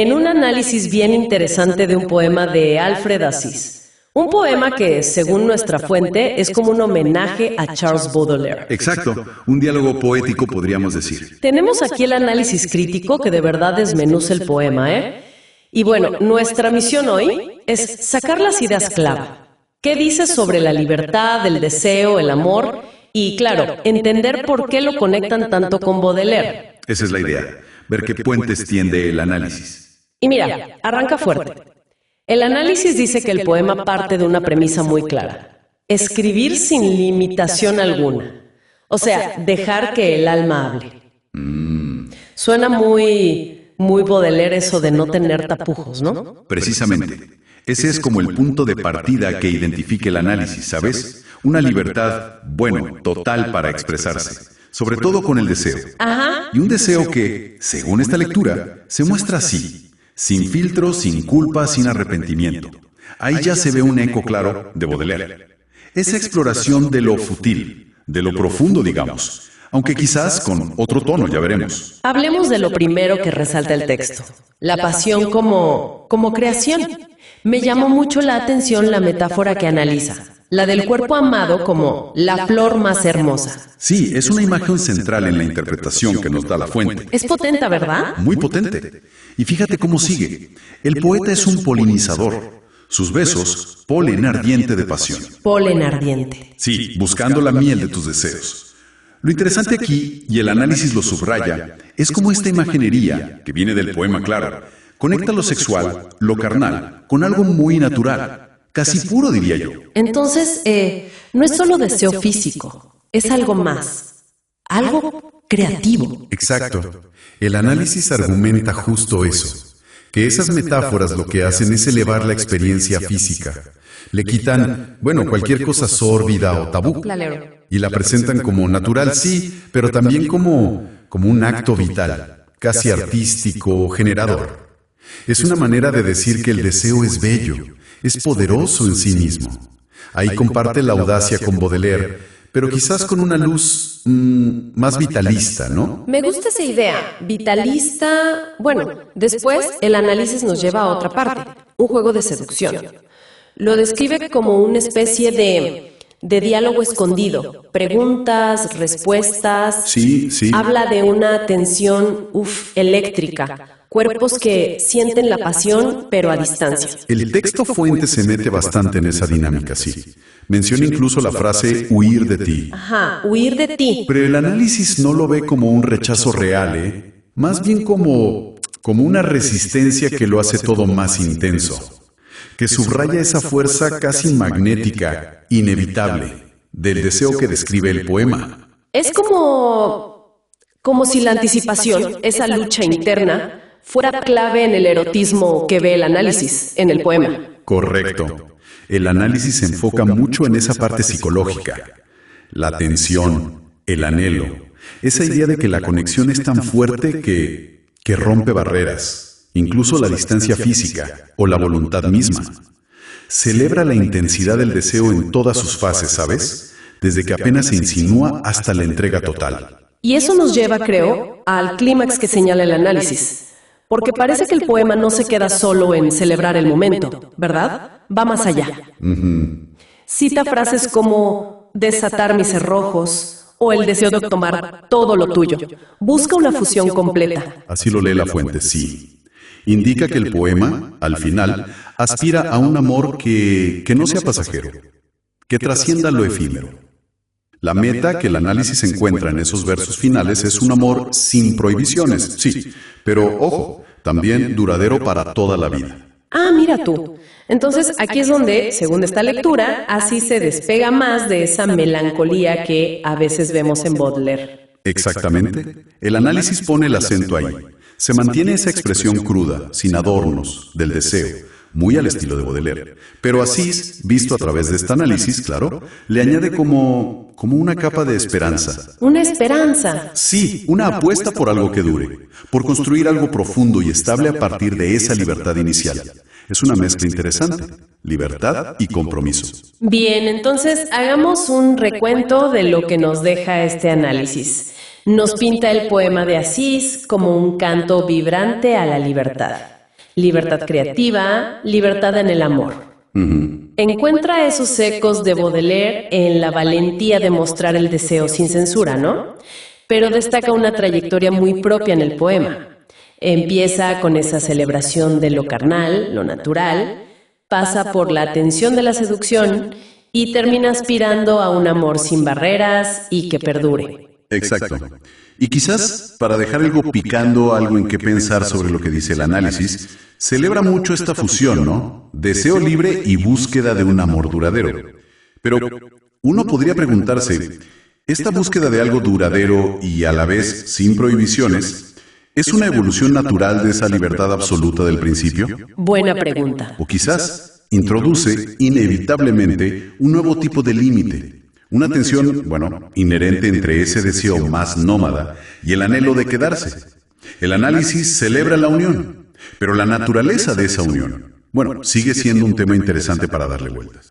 en un análisis bien interesante de un poema de Alfred Asís. Un poema que, según nuestra fuente, es como un homenaje a Charles Baudelaire. Exacto, un diálogo poético podríamos decir. Tenemos aquí el análisis crítico que de verdad desmenuza el poema, ¿eh? Y bueno, nuestra misión hoy es sacar las ideas clave. ¿Qué dice sobre la libertad, el deseo, el amor? Y claro, entender por qué lo conectan tanto con Baudelaire. Esa es la idea, ver qué puentes tiende el análisis. Y mira, arranca fuerte. El análisis dice que el poema parte de una premisa muy clara. Escribir sin limitación alguna. O sea, dejar que el alma hable. Suena muy Baudelaire eso de no tener tapujos, ¿no? Precisamente. Ese es como el punto de partida que identifica el análisis, ¿sabes? Una libertad, bueno, total para expresarse. Sobre todo con el deseo. Ajá. Y un deseo que, según esta lectura, se muestra así. Sin filtro, sin culpa, sin arrepentimiento. Ahí ya se ve un eco claro de Baudelaire. Esa exploración de lo fútil, de lo profundo, digamos. Aunque quizás con otro tono, ya veremos. Hablemos de lo primero que resalta el texto. La pasión como creación. Me llamó mucho la atención la metáfora que analiza. La del cuerpo amado como la flor más hermosa. Sí, es una imagen central en la interpretación que nos da la fuente. Es potente, ¿verdad? Muy potente. Y fíjate cómo sigue. El poeta es un polinizador. Sus besos, polen ardiente de pasión. Polen ardiente. Sí, buscando la miel de tus deseos. Lo interesante aquí, y el análisis lo subraya, es cómo esta imaginería, que viene del poema claro, conecta lo sexual, lo carnal, con algo muy natural. Casi puro, diría yo. Entonces, no es solo deseo físico, es algo más, algo creativo. Exacto. El análisis argumenta justo eso, que esas metáforas lo que hacen es elevar la experiencia física. Le quitan, cualquier cosa sórdida o tabú. Y la presentan como natural, sí, pero también como un acto vital, casi artístico, generador. Es una manera de decir que el deseo es bello, es poderoso en sí mismo. Ahí comparte la audacia con Baudelaire, pero quizás con una luz más vitalista, ¿no? Me gusta esa idea, vitalista. Bueno, después el análisis nos lleva a otra parte, un juego de seducción. Lo describe como una especie de diálogo escondido, preguntas, respuestas. Sí. Habla de una tensión, eléctrica. Cuerpos que sienten la pasión, pero a distancia. El texto fuente se mete bastante en esa dinámica, sí. Menciona incluso la frase huir de ti. Ajá, huir de ti. Pero el análisis no lo ve como un rechazo real, ¿eh? Más bien como una resistencia que lo hace todo más intenso. Que subraya esa fuerza casi magnética, inevitable, del deseo que describe el poema. Es como si la anticipación, esa lucha interna, fuera clave en el erotismo que ve el análisis en el poema. Correcto. El análisis se enfoca mucho en esa parte psicológica. La tensión, el anhelo, esa idea de que la conexión es tan fuerte que rompe barreras, incluso la distancia física o la voluntad misma. Celebra la intensidad del deseo en todas sus fases, ¿sabes? Desde que apenas se insinúa hasta la entrega total. Y eso nos lleva, creo, al clímax que señala el análisis. Porque parece que el poema no se queda solo en celebrar el momento, ¿verdad? Va más allá. Cita frases como desatar mis cerrojos o el deseo de tomar todo lo tuyo. Busca una fusión completa. Así lo lee la fuente, sí. Indica que el poema, al final, aspira a un amor que no sea pasajero, que trascienda lo efímero. La meta que el análisis encuentra en esos versos finales es un amor sin prohibiciones, sí, pero ojo, también duradero para toda la vida. Ah, mira tú. Entonces aquí es donde, según esta lectura, así se despega más de esa melancolía que a veces vemos en Baudelaire. Exactamente. El análisis pone el acento ahí. Se mantiene esa expresión cruda, sin adornos, del deseo, muy al estilo de Baudelaire. Pero Asís, visto a través de este análisis, claro, le añade como una capa de esperanza. ¿Una esperanza? Sí, una apuesta por algo que dure, por construir algo profundo y estable a partir de esa libertad inicial. Es una mezcla interesante, libertad y compromiso. Bien, entonces hagamos un recuento de lo que nos deja este análisis. Nos pinta el poema de Asís como un canto vibrante a la libertad. libertad creativa, libertad en el amor. Encuentra esos ecos de Baudelaire en la valentía de mostrar el deseo sin censura, ¿no? Pero destaca una trayectoria muy propia en el poema. Empieza con esa celebración de lo carnal, lo natural, pasa por la atención de la seducción y termina aspirando a un amor sin barreras y que perdure. Exacto. Y quizás, para dejar algo picando, algo en qué pensar sobre lo que dice el análisis, celebra mucho esta fusión, ¿no? Deseo libre y búsqueda de un amor duradero. Pero uno podría preguntarse, ¿esta búsqueda de algo duradero y a la vez sin prohibiciones es una evolución natural de esa libertad absoluta del principio? Buena pregunta. O quizás introduce inevitablemente un nuevo tipo de límite. Una tensión, inherente entre ese deseo más nómada y el anhelo de quedarse. El análisis celebra la unión, pero la naturaleza de esa unión, sigue siendo un tema interesante para darle vueltas.